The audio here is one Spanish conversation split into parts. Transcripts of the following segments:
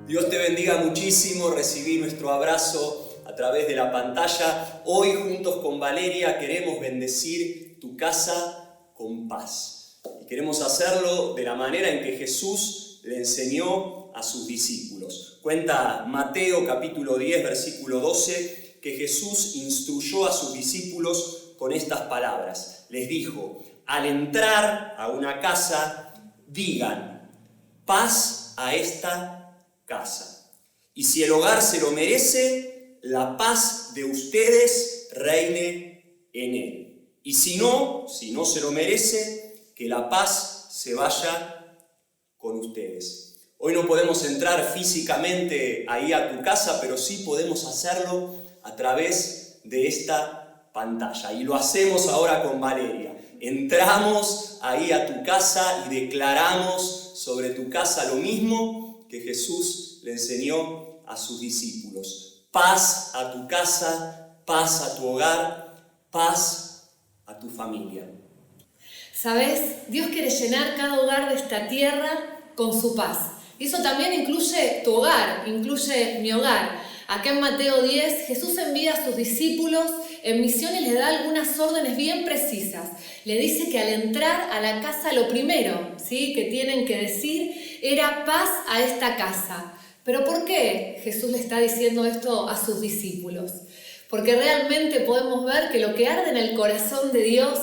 Dios te bendiga muchísimo, recibí nuestro abrazo a través de la pantalla. Hoy juntos con Valeria queremos bendecir tu casa con paz. Y queremos hacerlo de la manera en que Jesús le enseñó a sus discípulos. Cuenta Mateo capítulo 10, versículo 12, que Jesús instruyó a sus discípulos con estas palabras. Les dijo, al entrar a una casa, digan, paz a esta casa. Y si el hogar se lo merece, la paz de ustedes reine en él. Y si no se lo merece, que la paz se vaya con ustedes. Hoy no podemos entrar físicamente ahí a tu casa, pero sí podemos hacerlo a través de esta pantalla. Y lo hacemos ahora con Valeria. Entramos ahí a tu casa y declaramos sobre tu casa lo mismo que Jesús le enseñó a sus discípulos. Paz a tu casa, paz a tu hogar, paz a tu familia. ¿Sabes? Dios quiere llenar cada hogar de esta tierra con su paz. Y eso también incluye tu hogar, incluye mi hogar. Acá en Mateo 10, Jesús envía a sus discípulos en misión y les da algunas órdenes bien precisas. Le dice que al entrar a la casa lo primero, ¿sí?, que tienen que decir era paz a esta casa. ¿Pero por qué Jesús le está diciendo esto a sus discípulos? Porque realmente podemos ver que lo que arde en el corazón de Dios,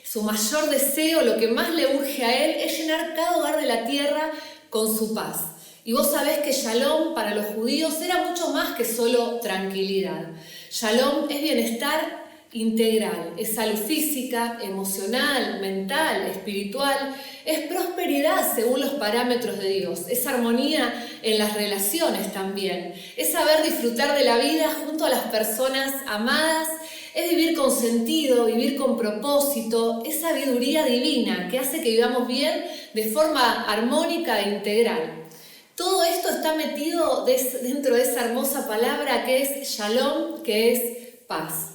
su mayor deseo, lo que más le urge a Él, es llenar cada hogar de la tierra con su paz. Y vos sabés que Shalom para los judíos era mucho más que solo tranquilidad. Shalom es bienestar integral, es salud física, emocional, mental, espiritual, es prosperidad según los parámetros de Dios, es armonía en las relaciones también, es saber disfrutar de la vida junto a las personas amadas, es vivir con sentido, vivir con propósito, es sabiduría divina que hace que vivamos bien de forma armónica e integral. Todo esto está metido dentro de esa hermosa palabra que es Shalom, que es paz.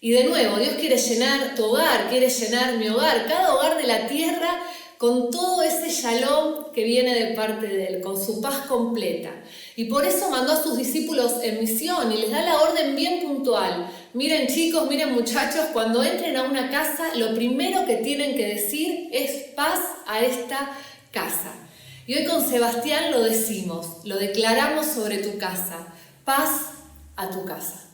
Y de nuevo, Dios quiere llenar tu hogar, quiere llenar mi hogar, cada hogar de la tierra con todo ese Shalom que viene de parte de Él, con su paz completa. Y por eso mandó a sus discípulos en misión y les da la orden bien puntual. Miren chicos, miren muchachos, cuando entren a una casa, lo primero que tienen que decir es paz a esta casa. Y hoy con Sebastián lo decimos, lo declaramos sobre tu casa, paz a tu casa.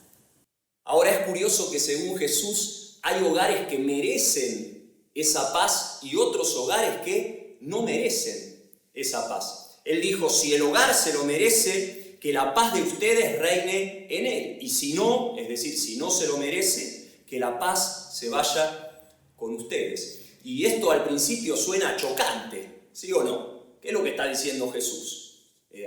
Ahora es curioso que según Jesús hay hogares que merecen esa paz y otros hogares que no merecen esa paz. Él dijo, si el hogar se lo merece, que la paz de ustedes reine en él. Y si no, es decir, si no se lo merece, que la paz se vaya con ustedes. Y esto al principio suena chocante, ¿sí o no? ¿Qué es lo que está diciendo Jesús?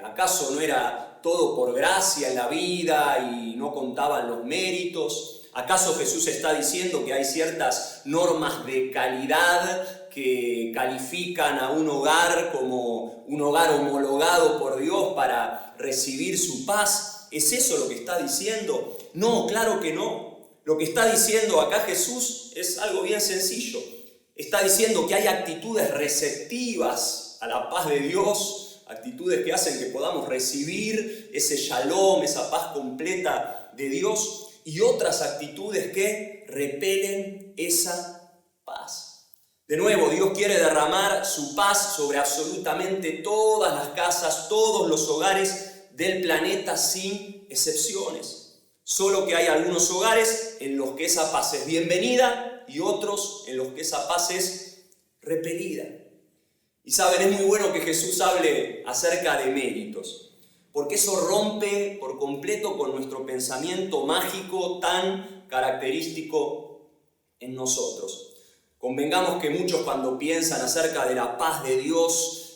¿Acaso no era todo por gracia en la vida y no contaban los méritos? ¿Acaso Jesús está diciendo que hay ciertas normas de calidad que califican a un hogar como un hogar homologado por Dios para recibir su paz? ¿Es eso lo que está diciendo? No, claro que no. Lo que está diciendo acá Jesús es algo bien sencillo. Está diciendo que hay actitudes receptivas a la paz de Dios, actitudes que hacen que podamos recibir ese shalom, esa paz completa de Dios, y otras actitudes que repelen esa paz. De nuevo, Dios quiere derramar su paz sobre absolutamente todas las casas, todos los hogares del planeta sin excepciones. Solo que hay algunos hogares en los que esa paz es bienvenida y otros en los que esa paz es repelida. Y saben, es muy bueno que Jesús hable acerca de méritos, porque eso rompe por completo con nuestro pensamiento mágico tan característico en nosotros. Convengamos que muchos cuando piensan acerca de la paz de Dios,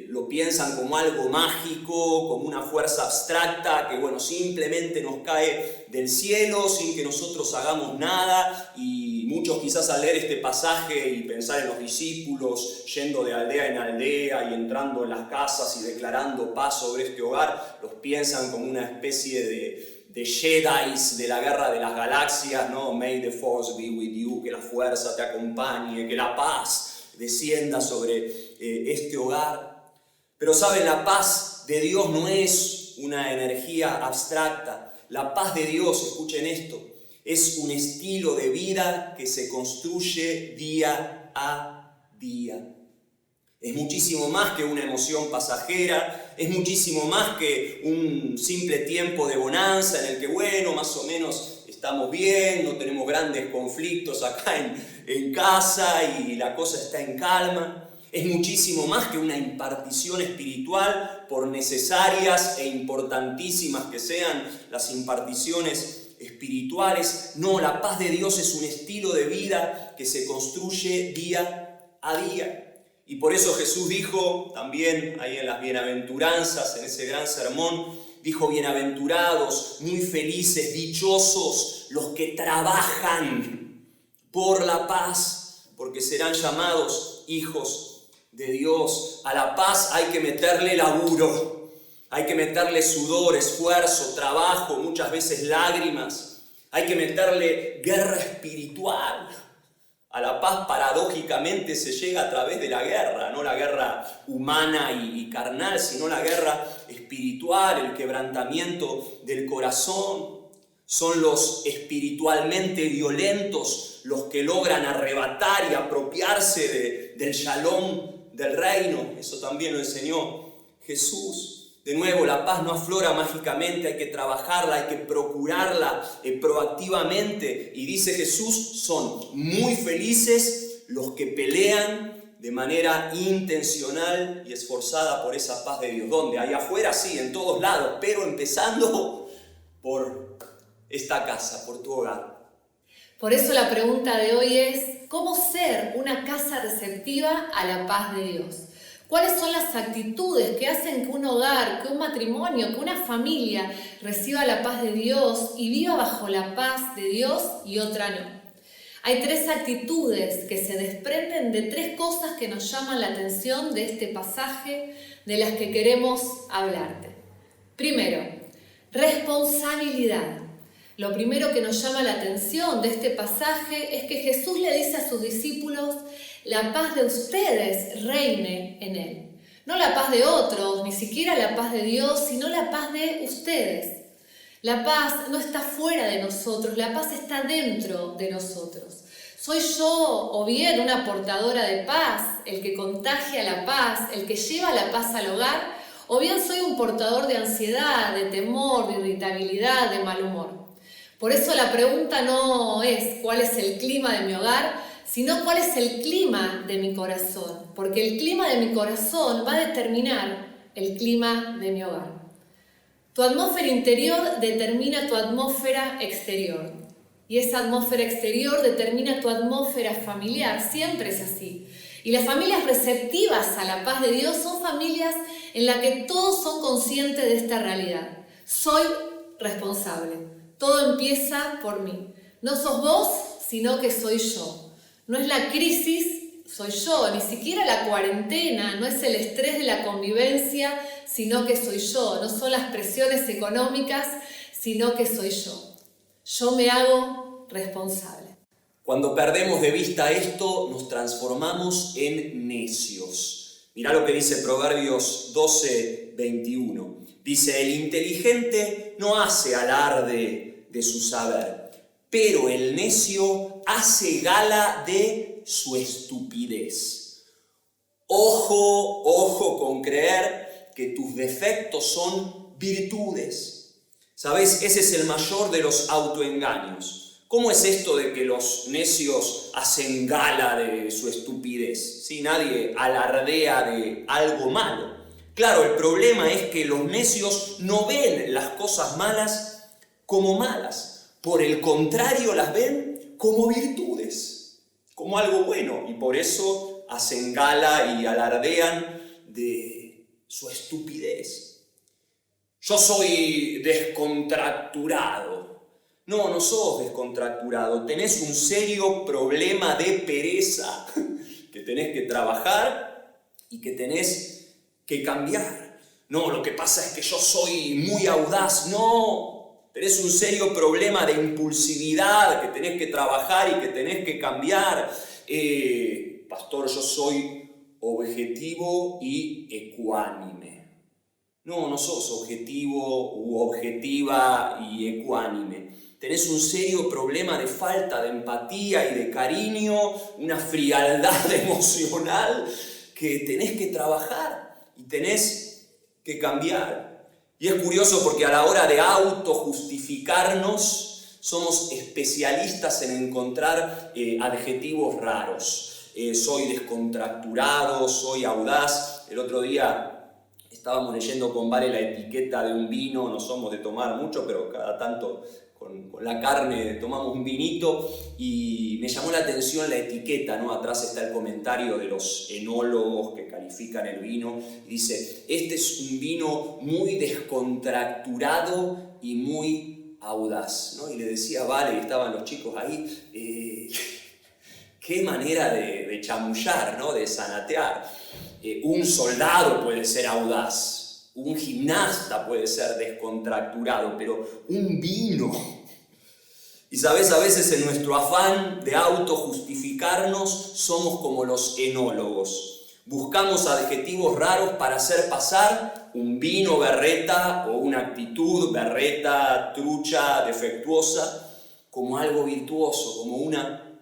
lo piensan como algo mágico, como una fuerza abstracta que simplemente nos cae del cielo sin que nosotros hagamos nada. Y muchos quizás al leer este pasaje y pensar en los discípulos yendo de aldea en aldea y entrando en las casas y declarando paz sobre este hogar, los piensan como una especie de Jedis de la guerra de las galaxias, ¿no? May the force be with you, que la fuerza te acompañe, que la paz descienda sobre este hogar. Pero saben, la paz paz de Dios no es una energía abstracta. La paz de Dios, escuchen esto, es un estilo de vida que se construye día a día. Es muchísimo más que una emoción pasajera, es muchísimo más que un simple tiempo de bonanza en el que, bueno, más o menos estamos bien, no tenemos grandes conflictos acá en casa y la cosa está en calma. Es muchísimo más que una impartición espiritual, por necesarias e importantísimas que sean las imparticiones espirituales. No, la paz de Dios es un estilo de vida que se construye día a día. Y por eso Jesús dijo también ahí en las bienaventuranzas, en ese gran sermón, dijo: bienaventurados, muy felices, dichosos los que trabajan por la paz, porque serán llamados hijos de Dios. A la paz hay que meterle laburo, hay que meterle sudor, esfuerzo, trabajo, muchas veces lágrimas. Hay que meterle guerra espiritual. A la paz paradójicamente se llega a través de la guerra, no la guerra humana y carnal, sino la guerra espiritual, el quebrantamiento del corazón. Son los espiritualmente violentos los que logran arrebatar y apropiarse del shalom del reino. Eso también lo enseñó Jesús. De nuevo, la paz no aflora mágicamente, hay que trabajarla, hay que procurarla proactivamente. Y dice Jesús, son muy felices los que pelean de manera intencional y esforzada por esa paz de Dios. ¿Dónde? Allá afuera, sí, en todos lados, pero empezando por esta casa, por tu hogar. Por eso la pregunta de hoy es: ¿cómo ser una casa receptiva a la paz de Dios? ¿Cuáles son las actitudes que hacen que un hogar, que un matrimonio, que una familia reciba la paz de Dios y viva bajo la paz de Dios y otra no? Hay 3 actitudes que se desprenden de 3 cosas que nos llaman la atención de este pasaje, de las que queremos hablarte. Primero, responsabilidad. Lo primero que nos llama la atención de este pasaje es que Jesús le dice a sus discípulos: la paz de ustedes reine en él. No la paz de otros, ni siquiera la paz de Dios, sino la paz de ustedes. La paz no está fuera de nosotros, la paz está dentro de nosotros. ¿Soy yo o bien una portadora de paz, el que contagia la paz, el que lleva la paz al hogar? ¿O bien soy un portador de ansiedad, de temor, de irritabilidad, de mal humor? Por eso la pregunta no es cuál es el clima de mi hogar, sino cuál es el clima de mi corazón, porque el clima de mi corazón va a determinar el clima de mi hogar. Tu atmósfera interior determina tu atmósfera exterior, y esa atmósfera exterior determina tu atmósfera familiar, siempre es así. Y las familias receptivas a la paz de Dios son familias en las que todos son conscientes de esta realidad. Soy responsable, todo empieza por mí. No sos vos, sino que soy yo. No es la crisis, soy yo, ni siquiera la cuarentena, no es el estrés de la convivencia, sino que soy yo. No son las presiones económicas, sino que soy yo. Yo me hago responsable. Cuando perdemos de vista esto, nos transformamos en necios. Mirá lo que dice Proverbios 12:21. Dice: el inteligente no hace alarde de su saber, pero el necio hace gala de su estupidez. Ojo con creer que tus defectos son virtudes. ¿Sabes? Ese es el mayor de los autoengaños. ¿Cómo es esto de que los necios hacen gala de su estupidez? ¿Sí? Nadie alardea de algo malo. Claro, el problema es que los necios no ven las cosas malas como malas. Por el contrario, las ven como virtudes, como algo bueno, y por eso hacen gala y alardean de su estupidez. Yo soy descontracturado. No sos descontracturado, tenés un serio problema de pereza que tenés que trabajar y que tenés que cambiar. No, lo que pasa es que yo soy muy audaz. No. Tenés un serio problema de impulsividad que tenés que trabajar y que tenés que cambiar. Pastor, yo soy objetivo y ecuánime. No sos objetivo u objetiva y ecuánime. Tenés un serio problema de falta de empatía y de cariño, una frialdad emocional que tenés que trabajar y tenés que cambiar. Y es curioso porque a la hora de autojustificarnos somos especialistas en encontrar adjetivos raros. Soy descontracturado, soy audaz. El otro día estábamos leyendo con Vale la etiqueta de un vino, no somos de tomar mucho, pero cada tanto con la carne tomamos un vinito y me llamó la atención la etiqueta, ¿no? Atrás está el comentario de los enólogos que califican el vino y dice, este es un vino muy descontracturado y muy audaz, ¿no? Y le decía a Vale, y estaban los chicos ahí, qué manera de chamullar, ¿no? De zanatear. Un soldado puede ser audaz, un gimnasta puede ser descontracturado, pero un vino. Y sabes, a veces en nuestro afán de autojustificarnos somos como los enólogos. Buscamos adjetivos raros para hacer pasar un vino berreta o una actitud berreta, trucha, defectuosa, como algo virtuoso, como una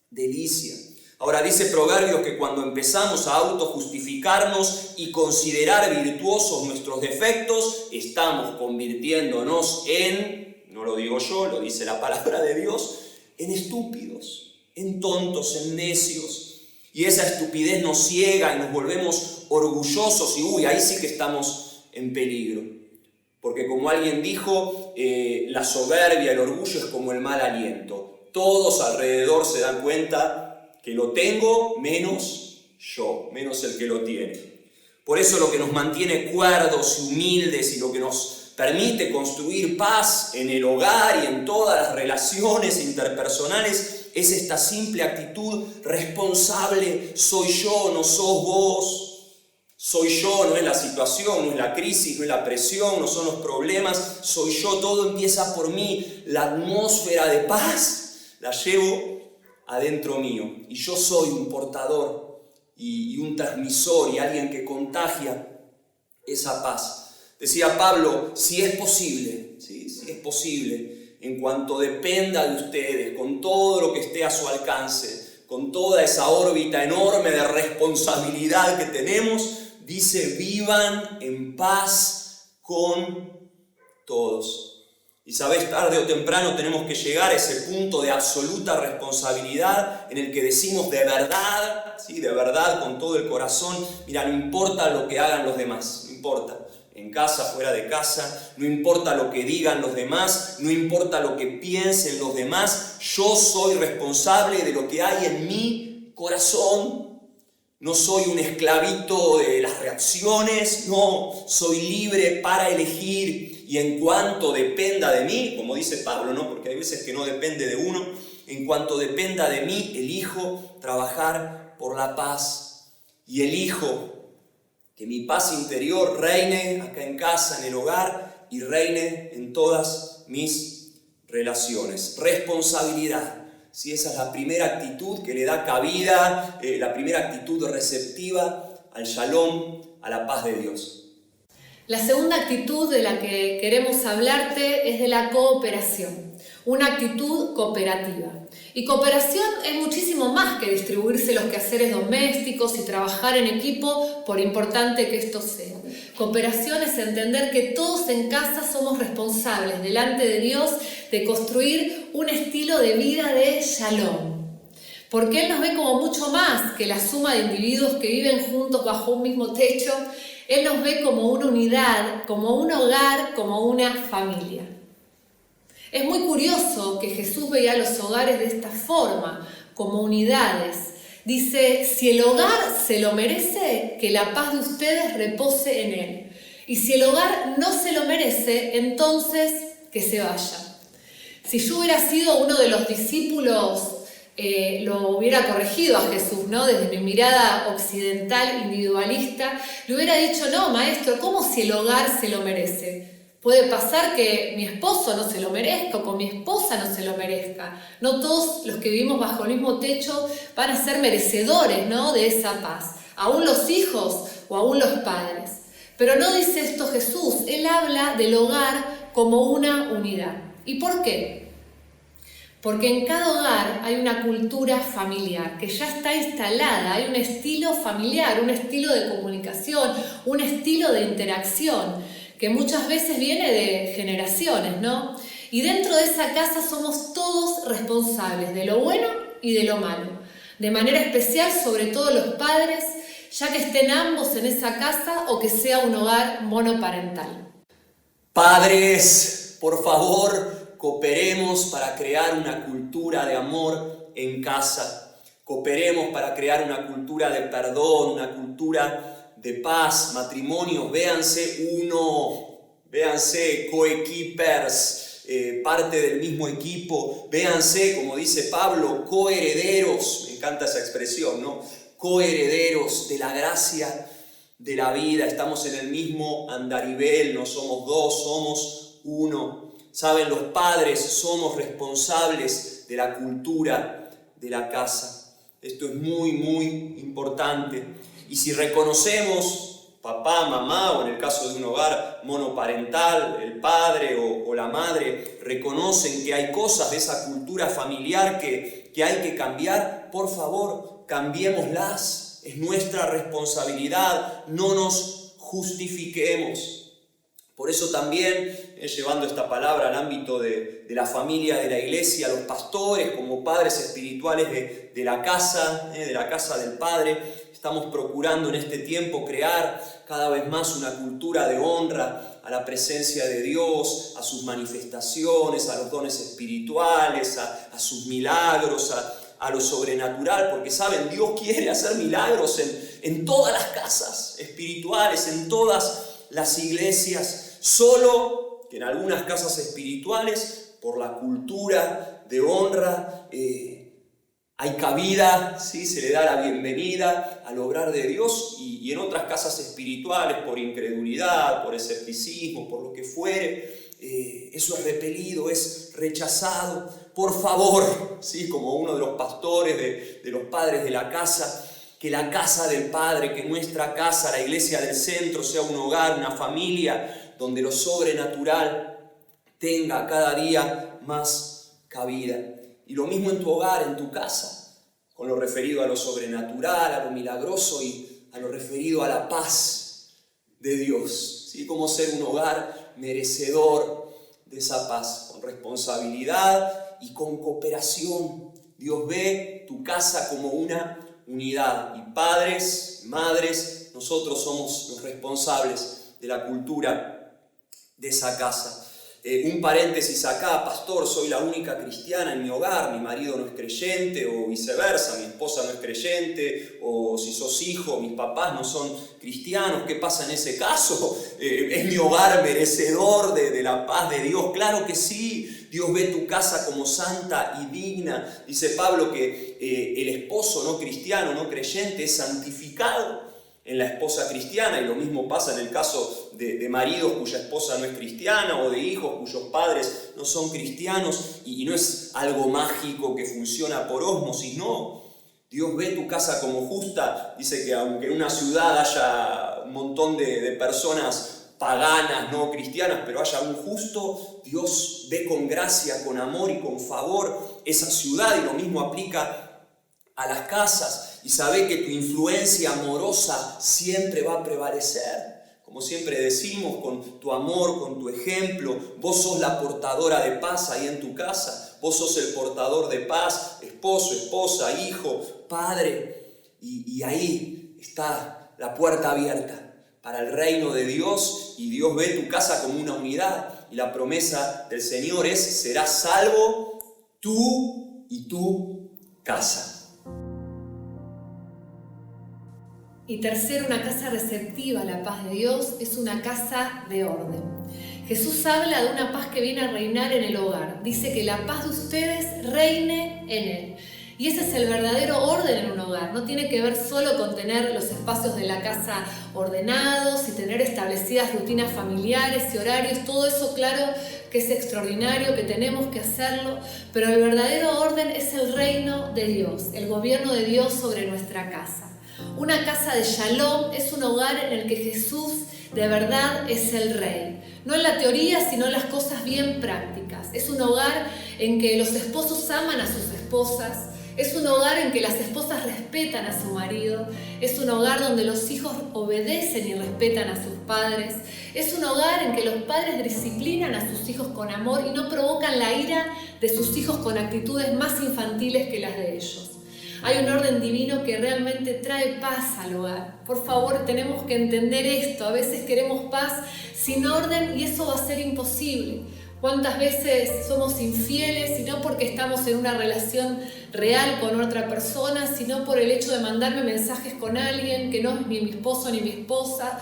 delicia. Ahora dice Proverbios que cuando empezamos a autojustificarnos y considerar virtuosos nuestros defectos, estamos convirtiéndonos en, no lo digo yo, lo dice la palabra de Dios, en estúpidos, en tontos, en necios. Y esa estupidez nos ciega y nos volvemos orgullosos y ahí sí que estamos en peligro. Porque como alguien dijo, la soberbia, el orgullo es como el mal aliento. Todos alrededor se dan cuenta que lo tengo menos yo, menos el que lo tiene. Por eso lo que nos mantiene cuerdos y humildes y lo que nos permite construir paz en el hogar y en todas las relaciones interpersonales es esta simple actitud responsable. Soy yo, no sos vos. Soy yo, no es la situación, no es la crisis, no es la presión, no son los problemas. Soy yo, todo empieza por mí. La atmósfera de paz la llevo adentro mío, y yo soy un portador y un transmisor y alguien que contagia esa paz. Decía Pablo, si es posible, ¿sí? Si es posible, en cuanto dependa de ustedes, con todo lo que esté a su alcance, con toda esa órbita enorme de responsabilidad que tenemos, dice, vivan en paz con todos. Y sabés, tarde o temprano tenemos que llegar a ese punto de absoluta responsabilidad en el que decimos de verdad, ¿sí? De verdad, con todo el corazón, mira, no importa lo que hagan los demás, no importa, en casa, fuera de casa, no importa lo que digan los demás, no importa lo que piensen los demás, yo soy responsable de lo que hay en mi corazón. No soy un esclavito de las reacciones, no, soy libre para elegir y en cuanto dependa de mí, como dice Pablo, ¿no? Porque hay veces que no depende de uno, en cuanto dependa de mí, elijo trabajar por la paz y elijo que mi paz interior reine acá en casa, en el hogar y reine en todas mis relaciones. Responsabilidad. Si esa es la primera actitud que le da cabida, la primera actitud receptiva al shalom, a la paz de Dios. La segunda actitud de la que queremos hablarte es de la cooperación, una actitud cooperativa. Y cooperación es muchísimo más que distribuirse los quehaceres domésticos y trabajar en equipo, por importante que esto sea. Cooperación es entender que todos en casa somos responsables delante de Dios de construir un estilo de vida de shalom. Porque Él nos ve como mucho más que la suma de individuos que viven juntos bajo un mismo techo. Él nos ve como una unidad, como un hogar, como una familia. Es muy curioso que Jesús veía los hogares de esta forma, como unidades. Dice, si el hogar se lo merece, que la paz de ustedes repose en él. Y si el hogar no se lo merece, entonces que se vaya. Si yo hubiera sido uno de los discípulos, lo hubiera corregido a Jesús, ¿no? Desde mi mirada occidental, individualista, le hubiera dicho, no, maestro, ¿cómo si el hogar se lo merece? Puede pasar que mi esposo no se lo merezca o con mi esposa no se lo merezca. No todos los que vivimos bajo el mismo techo van a ser merecedores, ¿no? De esa paz. Aún los hijos o aún los padres. Pero no dice esto Jesús, Él habla del hogar como una unidad. ¿Y por qué? Porque en cada hogar hay una cultura familiar que ya está instalada, hay un estilo familiar, un estilo de comunicación, un estilo de interacción que muchas veces viene de generaciones, ¿no? Y dentro de esa casa somos todos responsables de lo bueno y de lo malo. De manera especial, sobre todo los padres, ya que estén ambos en esa casa o que sea un hogar monoparental. Padres, por favor, cooperemos para crear una cultura de amor en casa. Cooperemos para crear una cultura de perdón, una cultura de paz. Matrimonios, véanse coequippers, parte del mismo equipo. Véanse, como dice Pablo, coherederos. Me encanta esa expresión, ¿no? Coherederos de la gracia de la vida. Estamos en el mismo andarivel, no somos dos, somos uno. Saben, los padres somos responsables de la cultura de la casa. Esto es muy, muy importante. Y si reconocemos, papá, mamá, o en el caso de un hogar monoparental, el padre o la madre, reconocen que hay cosas de esa cultura familiar que hay que cambiar, por favor, cambiémoslas. Es nuestra responsabilidad, no nos justifiquemos. Por eso también, llevando esta palabra al ámbito de la familia, de la iglesia, los pastores como padres espirituales de la casa del Padre, estamos procurando en este tiempo crear cada vez más una cultura de honra a la presencia de Dios, a sus manifestaciones, a los dones espirituales, a sus milagros, a lo sobrenatural, porque saben, Dios quiere hacer milagros en todas las casas espirituales, en todas las iglesias. Solo que en algunas casas espirituales, por la cultura de honra, hay cabida, ¿sí? Se le da la bienvenida al obrar de Dios, y en otras casas espirituales, por incredulidad, por escepticismo, por lo que fuere, eso es repelido, es rechazado. Por favor, ¿sí? Como uno de los pastores, de los padres de la casa, que la casa del Padre, que nuestra casa, la iglesia del centro, sea un hogar, una familia, donde lo sobrenatural tenga cada día más cabida. Y lo mismo en tu hogar, en tu casa, con lo referido a lo sobrenatural, a lo milagroso y a lo referido a la paz de Dios. ¿Sí? Como ser un hogar merecedor de esa paz, con responsabilidad y con cooperación. Dios ve tu casa como una unidad. Y padres, madres, nosotros somos los responsables de la cultura de esa casa. Un paréntesis acá, pastor, soy la única cristiana en mi hogar, mi marido no es creyente, o viceversa, mi esposa no es creyente, o si sos hijo, mis papás no son cristianos. ¿Qué pasa en ese caso? ¿Es mi hogar merecedor de la paz de Dios? Claro que sí. Dios ve tu casa como santa y digna. Dice Pablo que el esposo no cristiano, no creyente, es santificado en la esposa cristiana, y lo mismo pasa en el caso de maridos cuya esposa no es cristiana, o de hijos cuyos padres no son cristianos, y no es algo mágico que funciona por ósmosis, no. Dios ve tu casa como justa. Dice que aunque en una ciudad haya un montón de personas paganas, no cristianas, pero haya un justo, Dios ve con gracia, con amor y con favor esa ciudad, y lo mismo aplica a las casas. Y sabe que tu influencia amorosa siempre va a prevalecer. Como siempre decimos, con tu amor, con tu ejemplo, vos sos la portadora de paz ahí en tu casa. Vos sos el portador de paz, esposo, esposa, hijo, padre. Y ahí está la puerta abierta para el reino de Dios, y Dios ve tu casa como una unidad. Y la promesa del Señor es: serás salvo tú y tu casa. Y tercero, una casa receptiva a la paz de Dios es una casa de orden. Jesús habla de una paz que viene a reinar en el hogar. Dice que la paz de ustedes reine en él. Y ese es el verdadero orden en un hogar. No tiene que ver solo con tener los espacios de la casa ordenados y tener establecidas rutinas familiares y horarios. Todo eso, claro, que es extraordinario, que tenemos que hacerlo. Pero el verdadero orden es el reino de Dios, el gobierno de Dios sobre nuestra casa. Una casa de Shalom es un hogar en el que Jesús de verdad es el Rey. No en la teoría, sino en las cosas bien prácticas. Es un hogar en que los esposos aman a sus esposas. Es un hogar en que las esposas respetan a su marido. Es un hogar donde los hijos obedecen y respetan a sus padres. Es un hogar en que los padres disciplinan a sus hijos con amor y no provocan la ira de sus hijos con actitudes más infantiles que las de ellos. Hay un orden divino que realmente trae paz al hogar. Por favor, tenemos que entender esto. A veces queremos paz sin orden y eso va a ser imposible. ¿Cuántas veces somos infieles y no porque estamos en una relación real con otra persona, sino por el hecho de mandarme mensajes con alguien que no es ni mi esposo ni mi esposa,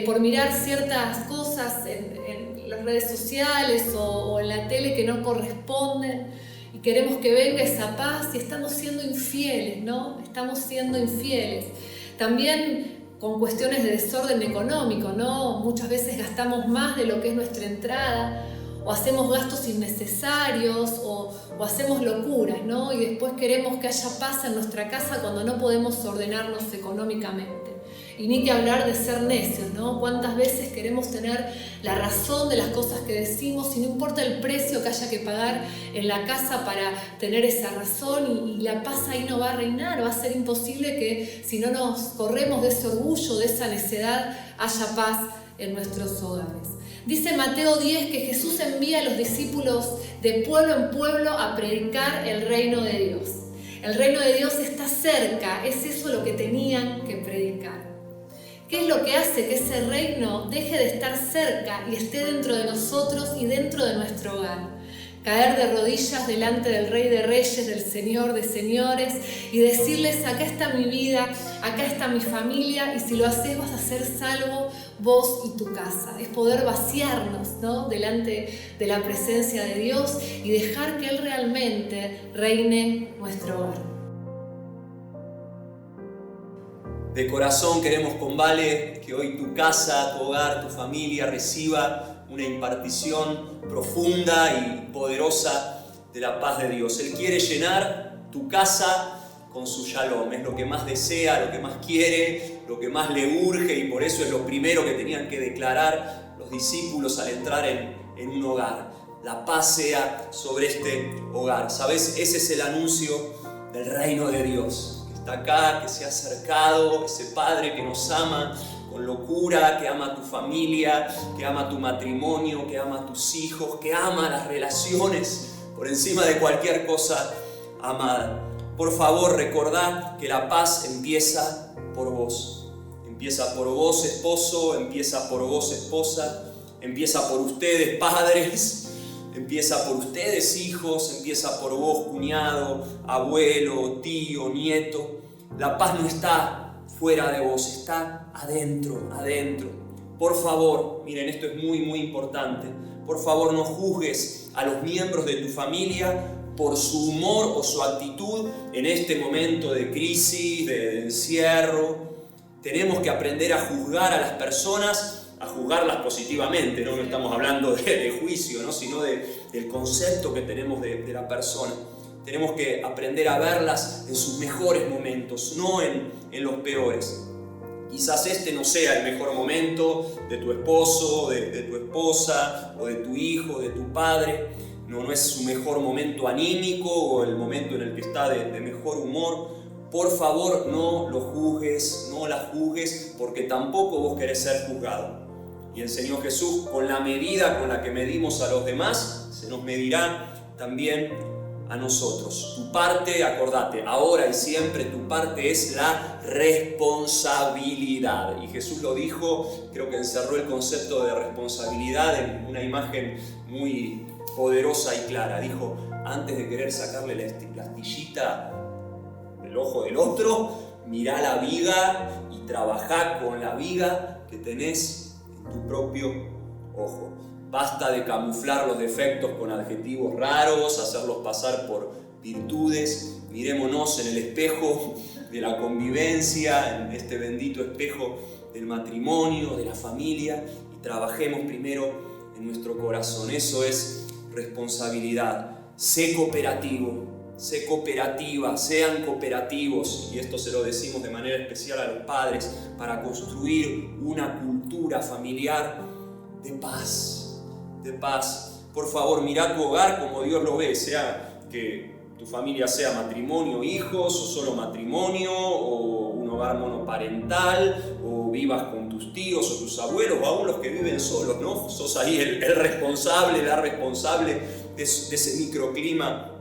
por mirar ciertas cosas en las redes sociales o en la tele que no corresponden? Y queremos que venga esa paz y estamos siendo infieles, ¿no? Estamos siendo infieles. También con cuestiones de desorden económico, ¿no? Muchas veces gastamos más de lo que es nuestra entrada, o hacemos gastos innecesarios, o hacemos locuras, ¿no? Y después queremos que haya paz en nuestra casa cuando no podemos ordenarnos económicamente. Y ni que hablar de ser necios, ¿no? ¿Cuántas veces queremos tener la razón de las cosas que decimos y no importa el precio que haya que pagar en la casa para tener esa razón y la paz ahí no va a reinar? Va a ser imposible que si no nos corremos de ese orgullo, de esa necedad, haya paz en nuestros hogares. Dice Mateo 10 que Jesús envía a los discípulos de pueblo en pueblo a predicar el reino de Dios. El reino de Dios está cerca, es eso lo que tenían que predicar. ¿Qué es lo que hace que ese reino deje de estar cerca y esté dentro de nosotros y dentro de nuestro hogar? Caer de rodillas delante del Rey de Reyes, del Señor de Señores y decirles: acá está mi vida, acá está mi familia, y si lo haces vas a ser salvo vos y tu casa. Es poder vaciarnos, ¿no?, delante de la presencia de Dios y dejar que Él realmente reine nuestro hogar. De corazón queremos con Vale que hoy tu casa, tu hogar, tu familia reciba una impartición profunda y poderosa de la paz de Dios. Él quiere llenar tu casa con su shalom. Es lo que más desea, lo que más quiere, lo que más le urge, y por eso es lo primero que tenían que declarar los discípulos al entrar en un hogar. La paz sea sobre este hogar. ¿Sabes? Ese es el anuncio del reino de Dios. Acá, que se ha acercado, ese Padre que nos ama con locura, que ama a tu familia, que ama a tu matrimonio, que ama a tus hijos, que ama las relaciones por encima de cualquier cosa amada. Por favor, recordá que la paz empieza por vos. Empieza por vos, esposo, empieza por vos, esposa, empieza por ustedes, padres. Empieza por ustedes, hijos, empieza por vos, cuñado, abuelo, tío, nieto. La paz no está fuera de vos, está adentro, adentro. Por favor, miren, esto es muy, muy importante. Por favor, no juzgues a los miembros de tu familia por su humor o su actitud en este momento de crisis, de encierro. Tenemos que aprender a juzgar a las personas, a juzgarlas positivamente, ¿no? No estamos hablando de juicio, ¿no?, sino del concepto que tenemos de la persona. Tenemos que aprender a verlas en sus mejores momentos, no en los peores. Quizás este no sea el mejor momento de tu esposo, de tu esposa, o de tu hijo, de tu padre. No es su mejor momento anímico o el momento en el que está de mejor humor. Por favor, no lo juzgues, no la juzgues, porque tampoco vos querés ser juzgado. Y enseñó Jesús: con la medida con la que medimos a los demás, se nos medirá también a nosotros. Tu parte, acordate, ahora y siempre, tu parte es la responsabilidad. Y Jesús lo dijo, creo que encerró el concepto de responsabilidad en una imagen muy poderosa y clara. Dijo: antes de querer sacarle la astillita del ojo del otro, mirá la viga y trabajá con la viga que tenés tu propio ojo. Basta de camuflar los defectos con adjetivos raros, hacerlos pasar por virtudes. Mirémonos en el espejo de la convivencia, en este bendito espejo del matrimonio, de la familia, y trabajemos primero en nuestro corazón. Eso es responsabilidad. Sé cooperativo. sé cooperativa, sean cooperativos, y esto se lo decimos de manera especial a los padres, para construir una cultura familiar de paz, de paz. Por favor, mirá tu hogar como Dios lo ve, sea que tu familia sea matrimonio, hijos, o solo matrimonio, o un hogar monoparental, o vivas con tus tíos o tus abuelos, o aún los que viven solos, ¿no? Sos ahí el responsable, la responsable de ese microclima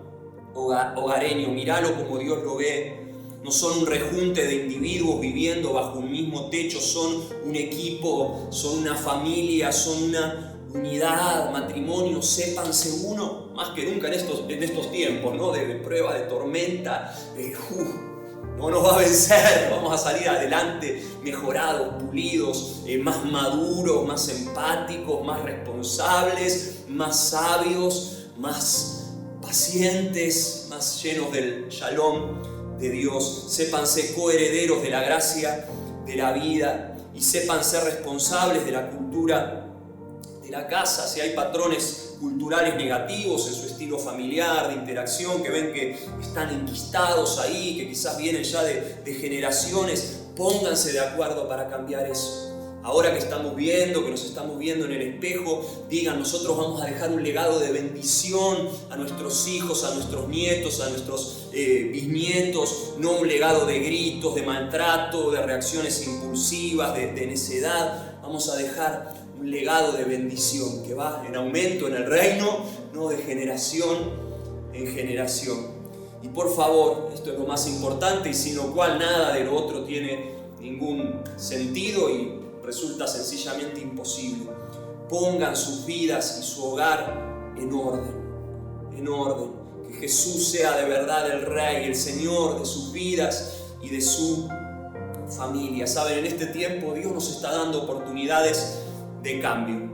hogareño. Miralo como Dios lo ve. No son un rejunte de individuos viviendo bajo un mismo techo, son un equipo, son una familia, son una unidad, matrimonio. Sépanse uno más que nunca en estos tiempos, ¿no? de prueba, de tormenta, no nos va a vencer, vamos a salir adelante mejorados, pulidos, más maduros, más empáticos, más responsables, más sabios, más pacientes, más llenos del shalom de Dios. Sépanse coherederos de la gracia de la vida y sepan ser responsables de la cultura de la casa. Si hay patrones culturales negativos en su estilo familiar, de interacción, que ven que están enquistados ahí, que quizás vienen ya de generaciones, pónganse de acuerdo para cambiar eso. Ahora que nos estamos viendo en el espejo, digan: nosotros vamos a dejar un legado de bendición a nuestros hijos, a nuestros nietos, a nuestros bisnietos, no un legado de gritos, de maltrato, de reacciones impulsivas, de necedad. Vamos a dejar un legado de bendición que va en aumento en el reino, no de generación en generación. Y por favor, esto es lo más importante, y sin lo cual nada de lo otro tiene ningún sentido y resulta sencillamente imposible. Pongan sus vidas y su hogar en orden. Que Jesús sea de verdad el Rey, el Señor de sus vidas y de su familia. Saben, en este tiempo Dios nos está dando oportunidades de cambio.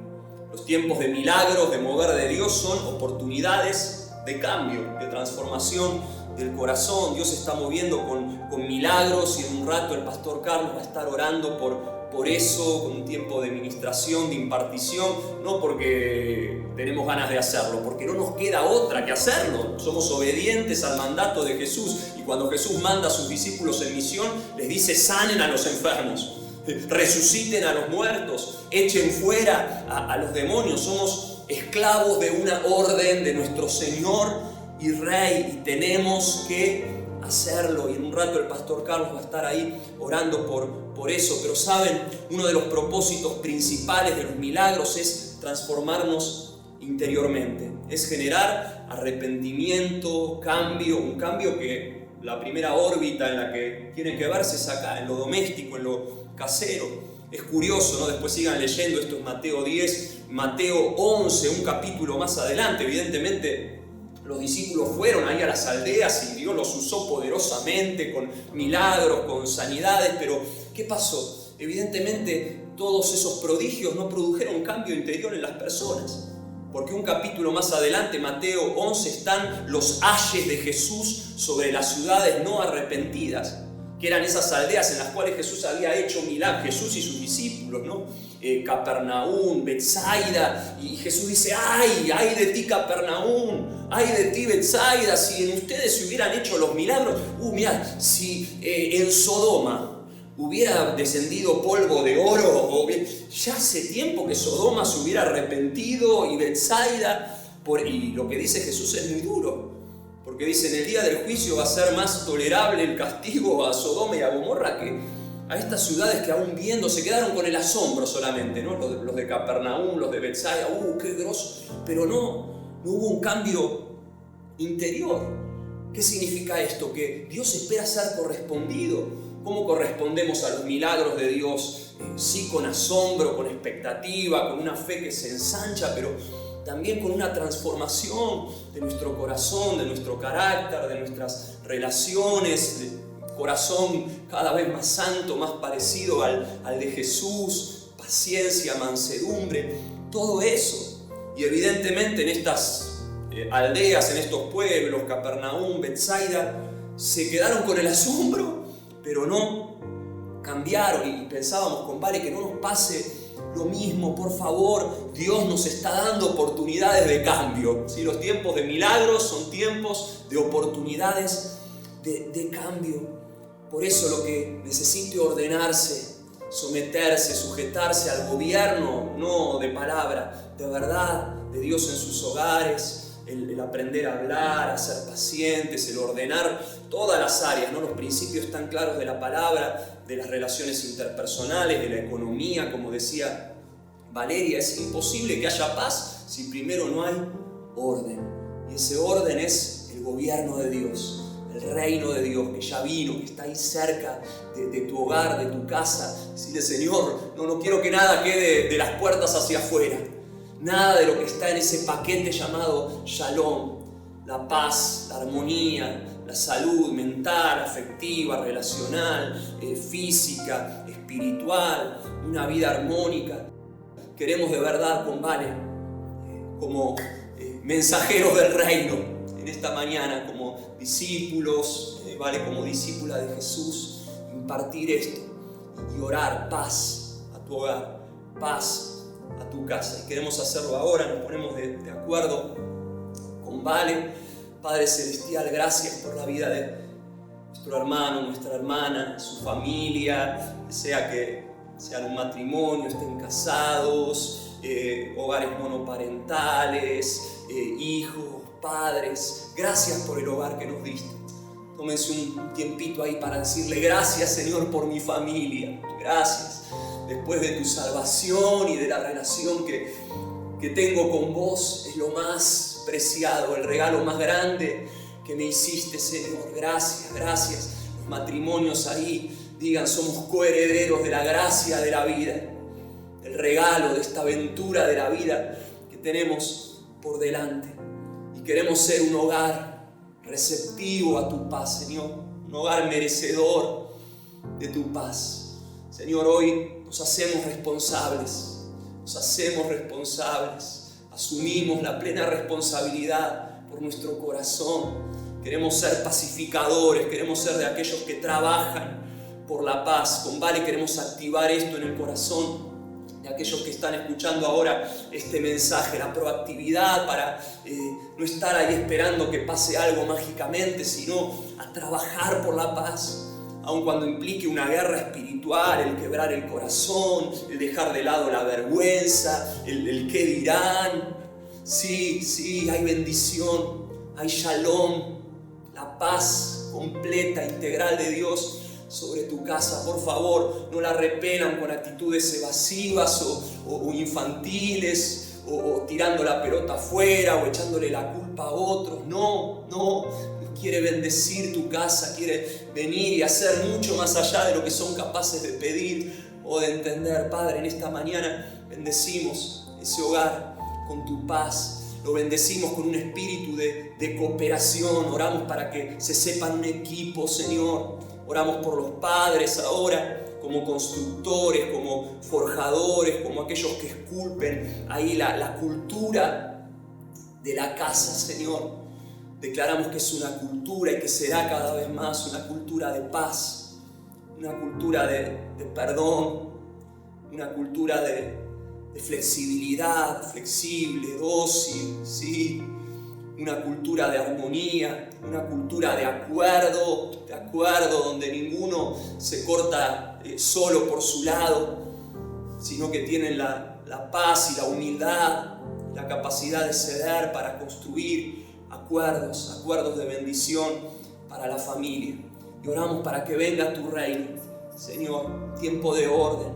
Los tiempos de milagros, de mover de Dios, son oportunidades de cambio, de transformación del corazón. Dios se está moviendo con milagros, y en un rato el pastor Carlos va a estar orando por eso, con un tiempo de ministración, de impartición, no porque tenemos ganas de hacerlo, porque no nos queda otra que hacerlo. Somos obedientes al mandato de Jesús, y cuando Jesús manda a sus discípulos en misión, les dice: sanen a los enfermos, resuciten a los muertos, echen fuera a los demonios. Somos esclavos de una orden de nuestro Señor y Rey, y tenemos que hacerlo. Y en un rato el pastor Carlos va a estar ahí orando por eso. Pero saben, uno de los propósitos principales de los milagros es transformarnos interiormente, es generar arrepentimiento, cambio, un cambio que la primera órbita en la que tiene que verse es acá, en lo doméstico, en lo casero. Es curioso, ¿no? Después sigan leyendo, esto es Mateo 10, Mateo 11, un capítulo más adelante. Evidentemente los discípulos fueron ahí a las aldeas y Dios los usó poderosamente con milagros, con sanidades, pero ¿qué pasó? Evidentemente todos esos prodigios no produjeron cambio interior en las personas, porque un capítulo más adelante, Mateo 11, están los ayes de Jesús sobre las ciudades no arrepentidas, que eran esas aldeas en las cuales Jesús había hecho milagros, Jesús y sus discípulos, ¿no? Capernaum, Betsaida, y Jesús dice: ¡ay de ti, Capernaum! ¡Ay de ti, Betsaida! Si en ustedes se hubieran hecho los milagros, mirá, si en Sodoma hubiera descendido polvo de oro, ya hace tiempo que Sodoma se hubiera arrepentido, y Betsaida, y lo que dice Jesús es muy duro. Porque dice: en el día del juicio va a ser más tolerable el castigo a Sodoma y a Gomorra que a estas ciudades que aún viendo se quedaron con el asombro solamente, ¿no? Los de Capernaum, los de Betsaida, qué grosso. Pero no hubo un cambio interior. ¿Qué significa esto? Que Dios espera ser correspondido. ¿Cómo correspondemos a los milagros de Dios? Sí, con asombro, con expectativa, con una fe que se ensancha, pero también con una transformación de nuestro corazón, de nuestro carácter, de nuestras relaciones, de corazón cada vez más santo, más parecido al de Jesús, paciencia, mansedumbre, todo eso. Y evidentemente en estas aldeas, en estos pueblos, Capernaum, Betsaida, se quedaron con el asombro, pero no cambiaron. Y pensábamos con Vale que no nos pase lo mismo, por favor. Dios nos está dando oportunidades de cambio. ¿Sí? Los tiempos de milagros son tiempos de oportunidades de cambio. Por eso lo que necesite ordenarse, someterse, sujetarse al gobierno, no de palabra, de verdad, de Dios en sus hogares, el aprender a hablar, a ser pacientes, el ordenar todas las áreas, ¿no? Los principios tan claros de la palabra, de las relaciones interpersonales, de la economía, como decía Valeria. Es imposible que haya paz si primero no hay orden. Y ese orden es el gobierno de Dios, el reino de Dios que ya vino, que está ahí cerca de tu hogar, de tu casa. Decirle: Señor, no quiero que nada quede de las puertas hacia afuera. Nada de lo que está en ese paquete llamado Shalom. La paz, la armonía, la salud mental, afectiva, relacional, física, espiritual, una vida armónica. Queremos de verdad con Vale, como mensajeros del reino en esta mañana, como discípulos, Vale como discípula de Jesús, impartir esto y orar paz a tu hogar, paz a tu casa. Y queremos hacerlo ahora, nos ponemos de acuerdo con Vale. Padre Celestial, gracias por la vida de nuestro hermano, nuestra hermana, su familia, sea que sean un matrimonio, estén casados, hogares monoparentales, hijos, padres. Gracias por el hogar que nos diste. Tómense un tiempito ahí para decirle: gracias, Señor, por mi familia. Gracias. Después de tu salvación y de la relación que tengo con vos, es lo más preciado, el regalo más grande que me hiciste, Señor. Gracias, gracias. Los matrimonios ahí digan: somos coherederos de la gracia de la vida, el regalo de esta aventura de la vida que tenemos por delante. Y queremos ser un hogar receptivo a tu paz, Señor, un hogar merecedor de tu paz. Señor, hoy nos hacemos responsables, asumimos la plena responsabilidad por nuestro corazón. Queremos ser pacificadores, queremos ser de aquellos que trabajan por la paz. Con Vale queremos activar esto en el corazón de aquellos que están escuchando ahora este mensaje, la proactividad para no estar ahí esperando que pase algo mágicamente, sino a trabajar por la paz. Aun cuando implique una guerra espiritual, el quebrar el corazón, el dejar de lado la vergüenza, el qué dirán. Sí, hay bendición, hay shalom, la paz completa, integral de Dios sobre tu casa. Por favor, no la repelan con actitudes evasivas o infantiles, o tirando la pelota afuera, o echándole la culpa a otros. No. Quiere bendecir tu casa, quiere venir y hacer mucho más allá de lo que son capaces de pedir o de entender. Padre, en esta mañana bendecimos ese hogar con tu paz, lo bendecimos con un espíritu de cooperación. Oramos para que se sepan un equipo, Señor. Oramos por los padres ahora, como constructores, como forjadores, como aquellos que esculpen ahí la cultura de la casa, Señor. Declaramos que es una cultura y que será cada vez más una cultura de paz, una cultura de perdón, una cultura de flexibilidad, flexible, dócil, ¿sí? Una cultura de armonía, una cultura de acuerdo donde ninguno se corta solo por su lado, sino que tienen la paz y la humildad, la capacidad de ceder para construir acuerdos de bendición para la familia. Y oramos para que venga tu reino, Señor, tiempo de orden.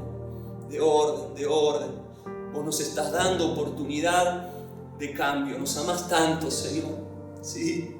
Vos nos estás dando oportunidad de cambio, nos amás tanto, Señor, ¿sí?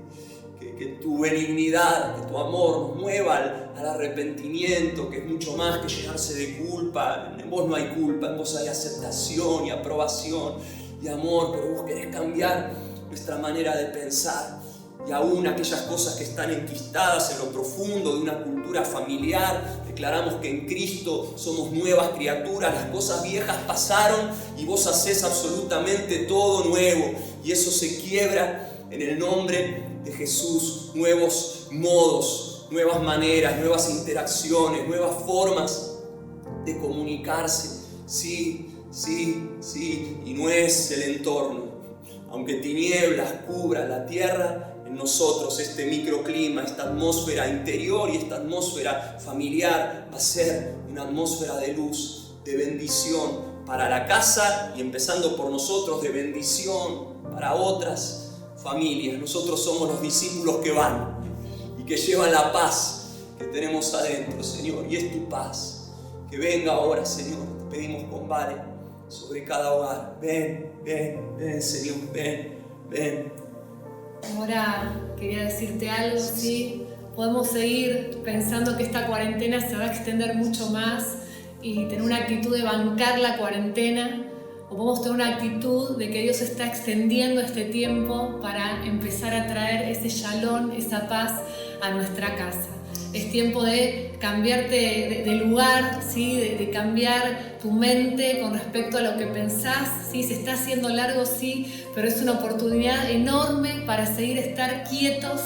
Que tu benignidad, que tu amor nos mueva al arrepentimiento, que es mucho más que llenarse de culpa. En vos no hay culpa, en vos hay aceptación y aprobación y amor, pero vos querés cambiar nuestra manera de pensar, y aún aquellas cosas que están enquistadas en lo profundo de una cultura familiar. Declaramos que en Cristo somos nuevas criaturas, las cosas viejas pasaron y vos hacés absolutamente todo nuevo, y eso se quiebra en el nombre de Jesús. Nuevos modos, nuevas maneras, nuevas interacciones, nuevas formas de comunicarse. Sí, sí, y no es el entorno. Aunque tinieblas cubran la tierra, en nosotros este microclima, esta atmósfera interior y esta atmósfera familiar va a ser una atmósfera de luz, de bendición para la casa y empezando por nosotros, de bendición para otras familias. Nosotros somos los discípulos que van y que llevan la paz que tenemos adentro, Señor, y es tu paz. Que venga ahora, Señor, te pedimos con Vale sobre cada hogar. Ven, Señor, ven. Ahora quería decirte algo, ¿sí? Podemos seguir pensando que esta cuarentena se va a extender mucho más y tener una actitud de bancar la cuarentena, o podemos tener una actitud de que Dios está extendiendo este tiempo para empezar a traer ese shalom, esa paz a nuestra casa. Es tiempo de cambiarte de lugar, ¿sí? de cambiar tu mente con respecto a lo que pensás, ¿sí? Se está haciendo largo, sí, pero es una oportunidad enorme para seguir estar quietos,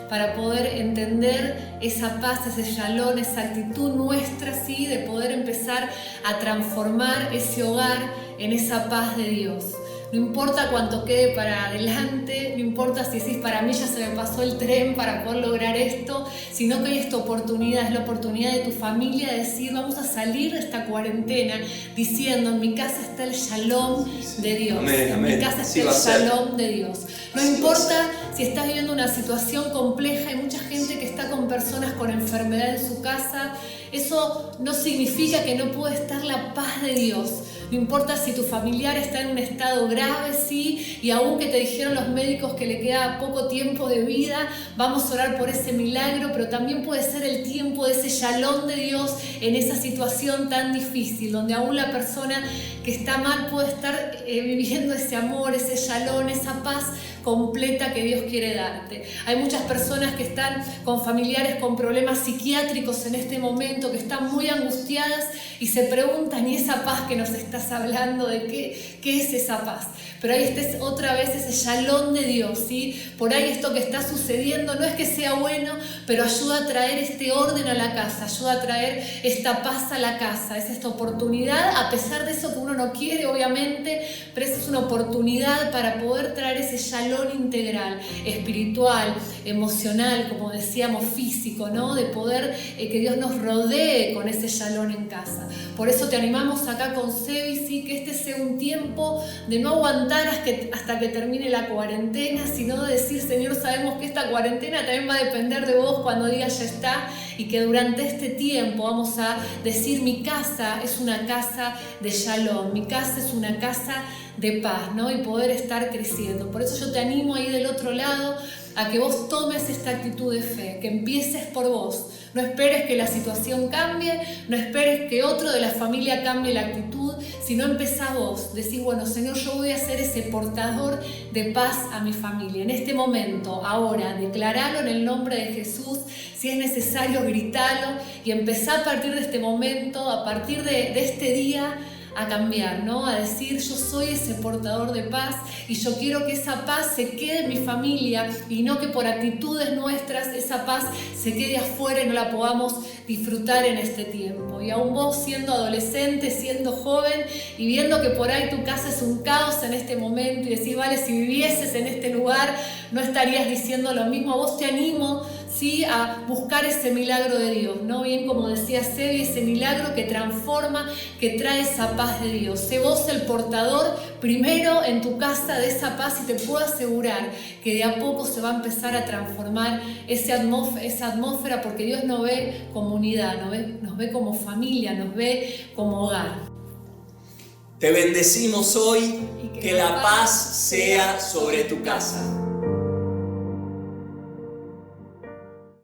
para poder entender esa paz, ese shalom, esa actitud nuestra, ¿sí? De poder empezar a transformar ese hogar en esa paz de Dios. No importa cuánto quede para adelante, no importa si decís para mí ya se me pasó el tren para poder lograr esto, sino que hay esta oportunidad, es la oportunidad de tu familia de decir vamos a salir de esta cuarentena diciendo en mi casa está el shalom de Dios, en mi casa está el shalom de Dios. No importa si estás viviendo una situación compleja, hay mucha gente que está con personas con enfermedad en su casa, eso no significa que no pueda estar la paz de Dios. No importa si tu familiar está en un estado grave, sí, y aún que te dijeron los médicos que le queda poco tiempo de vida, vamos a orar por ese milagro, pero también puede ser el tiempo de ese shalom de Dios en esa situación tan difícil, donde aún la persona que está mal puede estar viviendo ese amor, ese shalom, esa paz completa que Dios quiere darte. Hay muchas personas que están con familiares con problemas psiquiátricos en este momento, que están muy angustiadas y se preguntan, ¿y esa paz que nos estás hablando? ¿De qué es esa paz? Pero ahí está otra vez ese shalom de Dios, ¿sí? Por ahí esto que está sucediendo no es que sea bueno, pero ayuda a traer este orden a la casa, ayuda a traer esta paz a la casa. Es esta oportunidad, a pesar de eso que uno no quiere, obviamente, pero esa es una oportunidad para poder traer ese shalom integral, espiritual, emocional, como decíamos, físico, ¿no? De poder que Dios nos rodee con ese shalom en casa. Por eso te animamos acá con Sebi, ¿sí? Que este sea un tiempo de no aguantar hasta que termine la cuarentena, sino de decir, Señor, sabemos que esta cuarentena también va a depender de vos cuando digas ya está, y que durante este tiempo vamos a decir, mi casa es una casa de shalom, mi casa es una casa de paz, ¿no? Y poder estar creciendo. Por eso yo te animo ahí del otro lado a que vos tomes esta actitud de fe, que empieces por vos. No esperes que la situación cambie, no esperes que otro de la familia cambie la actitud, sino empezá vos. Decís, bueno, Señor, yo voy a ser ese portador de paz a mi familia. En este momento, ahora, declaralo en el nombre de Jesús. Si es necesario, gritalo y empezá a partir de este momento, a partir de este día, a cambiar, ¿no? A decir, yo soy ese portador de paz y yo quiero que esa paz se quede en mi familia y no que por actitudes nuestras esa paz se quede afuera y no la podamos disfrutar en este tiempo. Y aún vos siendo adolescente, siendo joven y viendo que por ahí tu casa es un caos en este momento y decís, vale, si vivieses en este lugar no estarías diciendo lo mismo. A vos te animo, ¿sí? A buscar ese milagro de Dios, ¿no? Bien como decía Sebi, ese milagro que transforma, que trae esa paz de Dios. Sé vos el portador primero en tu casa de esa paz y te puedo asegurar que de a poco se va a empezar a transformar esa atmósfera porque Dios nos ve como unidad, nos ve como familia, nos ve como hogar. Te bendecimos hoy, que la paz sea sobre tu casa.